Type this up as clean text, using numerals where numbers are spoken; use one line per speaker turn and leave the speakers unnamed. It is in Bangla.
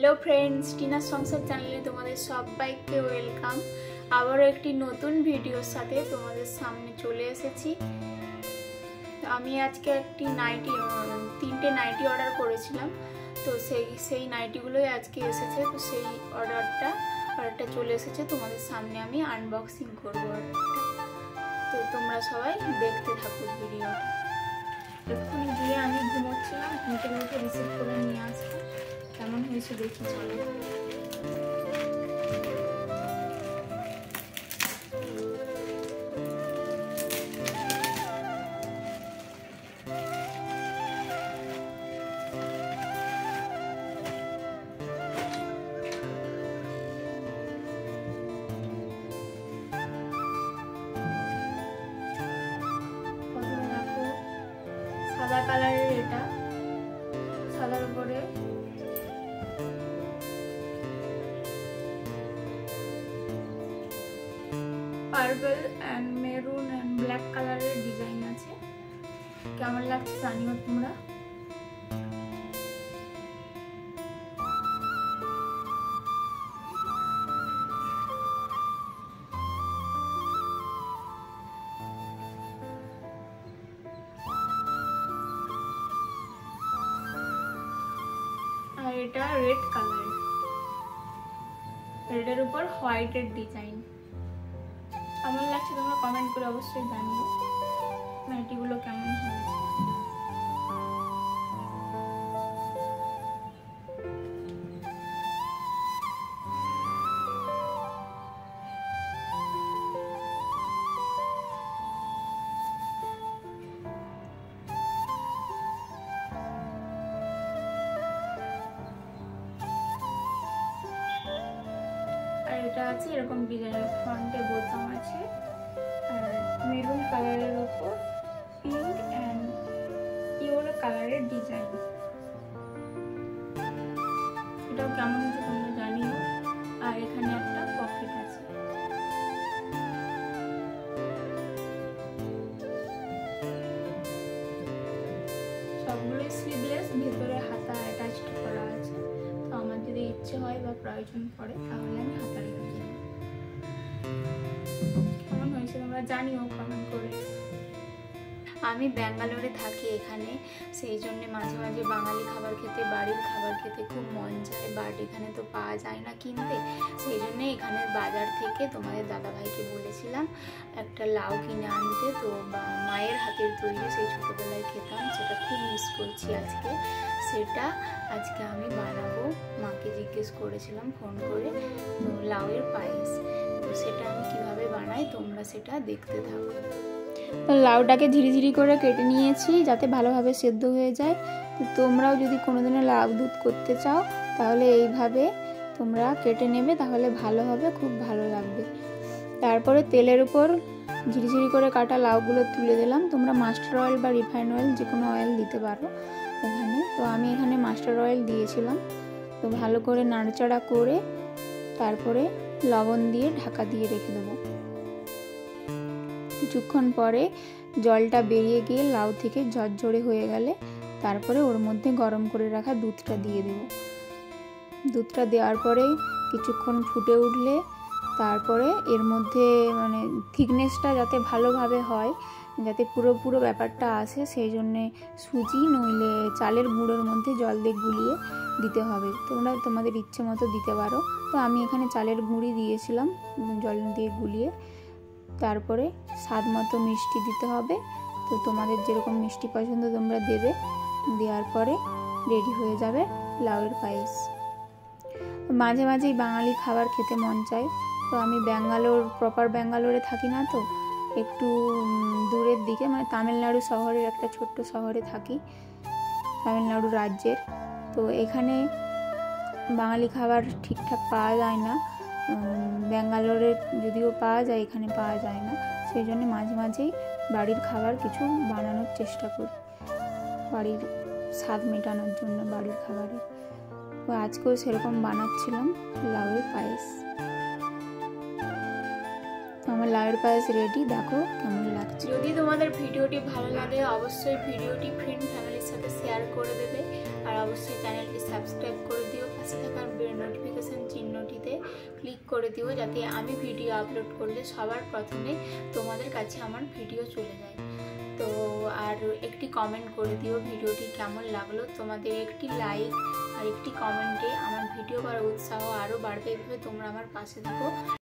हेलो फ्रेंड्स, टीना संसार चैनले तुम्हारे सबाइके वेलकाम। आबारो एकटी नतून भिडियोर साथे तुम्हारे सामने चले एसेछि। आमी आजके एकटी नाइटी तीनटे नाइटी अर्डार करेছিলাম, तो সেই নাইটিগুলোই আজকে এসেছে। তো সেই অর্ডারটা চলে এসেছে তোমাদের সামনে, আমি আনবক্সিং করব। তো তোমরা সবাই দেখতে থাকো ভিডিওটা। এক্ষুনি গিয়ে আমি ঘুমোচ্ছিলাম, ঘুমোতে রিসিভ করে নিয়ে আসবো। কেমন হয়েছে দেখি চলো। সাদা কালারের, এটা সাদার উপরে purple and maroon and black কালারের ডিজাইন আছে। কেমন লাগছে জানিও তোমরা। আর এটা রেড কালার, রেডের উপর হোয়াইটের ডিজাইন। কেমন লাগছে তোমরা কমেন্ট করে অবশ্যই জানিও নাইটিগুলো কেমন হয়েছে। এটা আছে এরকম ডিজাইনের, ফ্রন্টে বোতাম আছে আর মেরুন কালারের উপর পিঙ্ক এন্ড ইয়েলো কালারের ডিজাইন। এটাও কেমন হচ্ছে তোমরা জানিও। আর এখানে একটা পকেট আছে। সবগুলো স্লিভলেস, ভেতরে হাতা অ্যাটাচড করা আছে। তো আমার যদি ইচ্ছে হয় বা প্রয়োজন পড়ে তাহলে আমি হাতা রেখে দেব। কেমন হয়েছে তোমরা জানিও কমেন্ট করে। আমি ব্যাঙ্গালোরে থাকি এখানে, সেই জন্য মাঝে মাঝে বাঙালি খাবার খেতে, বাড়ির খাবার খেতে খুব মন চায়, বাট এখানে তো পাওয়া যায় না কিনতে। সেই জন্য এখানের বাজার থেকে তোমাদের দাদাভাইকে বলেছিলাম একটা লাউ কিনে আনতে। তো মায়ের হাতের তৈরি সেই ছোটোবেলায় খেতাম, সেটা খুব মিস করছি আজকে। সেটা আজকে আমি বানাবো। মাকে জিজ্ঞেস করেছিলাম ফোন করে, তো লাউয়ের পায়েস। তো সেটা আমি কিভাবে বানাই তোমরা সেটা দেখতে থাকো। তো লাউটাকে ঝিরিঝিরি করে কেটে নিয়েছি যাতে ভালোভাবে সেদ্ধ হয়ে যায়। তো তোমরাও যদি কোনোদিনও লাউ দুধ করতে চাও তাহলে এইভাবে তোমরা কেটে নেবে, তাহলে ভালো হবে, খুব ভালো লাগবে। তারপরে তেলের উপর ঝিরিঝিরি করে কাটা লাউগুলো তুলে দিলাম। তোমরা মাস্টার অয়েল বা রিফাইন অয়েল যে কোনো অয়েল দিতে পারো এখানে। তো আমি এখানে মাস্টার অয়েল দিয়েছিলাম। তো ভালো করে নাড়াচাড়া করে তারপরে লবণ দিয়ে ঢাকা দিয়ে রেখে দেবো। কিছুক্ষণ পরে জলটা বেরিয়ে গিয়ে লাউ থেকে ঝরঝরে হয়ে গেলে তারপরে ওর মধ্যে গরম করে রাখা দুধটা দিয়ে দেব। দুধটা দেওয়ার পরে কিছুক্ষণ ফুটে উঠলে তারপরে এর মধ্যে থিকনেসটা যাতে ভালোভাবে হয়, যাতে পুরো ব্যাপারটা আসে, সেই জন্যে সুজি নইলে চালের গুঁড়োর মধ্যে জল দিয়ে গুলিয়ে দিতে হবে। তোমরা তোমাদের ইচ্ছে মতো দিতে পারো। তো আমি এখানে চালের গুঁড়ি দিয়েছিলাম জল দিয়ে গুলিয়ে। তারপরে স্বাদ মতো মিষ্টি দিতে হবে। তো তোমাদের যেরকম মিষ্টি পছন্দ তোমরা দেবে। দেওয়ার পরে রেডি হয়ে যাবে লাউয়ের পায়েস। মাঝে মাঝেই বাঙালি খাবার খেতে মন চায়। তো আমি প্রপার ব্যাঙ্গালোরে থাকি না, তো একটু দূরের দিকে, তামিলনাড়ু শহরের একটা ছোট্ট শহরে থাকি, তামিলনাড়ু রাজ্যের। তো এখানে বাঙালি খাবার ঠিকঠাক পাওয়া যায় না। ব্যাঙ্গালোরে যদিও পাওয়া যায়, এখানে পাওয়া যায় না। সেই জন্য মাঝে মাঝেই বাড়ির খাবার কিছু বানানোর চেষ্টা করি, বাড়ির স্বাদ মেটানোর জন্য বাড়ির খাবারে। তো আজকেও সেরকম বানাচ্ছিলাম লাউয়ের পায়েস। আমার লাউয়ের পায়েস রেডি, দেখো কেমন লাগছে। যদি তোমাদের ভিডিওটি ভালো লাগে অবশ্যই ভিডিওটি ফ্রেন্ড ফ্যামিলির সাথে শেয়ার করে দেবে, আর অবশ্যই চ্যানেলটি সাবস্ক্রাইব করে দিও। পাশে থাকার করে দিও, যাতে আমি ভিডিও আপলোড করলে সবার প্রথমে তোমাদের কাছে আমার ভিডিও চলে যায়। তো আর একটি কমেন্ট করে দিও ভিডিওটি কেমন লাগলো। তোমাদের একটি লাইক আর একটি কমেন্টে আমার ভিডিও করার উৎসাহ আরও বাড়বে। এভাবে তোমরা আমার পাশে থাকো।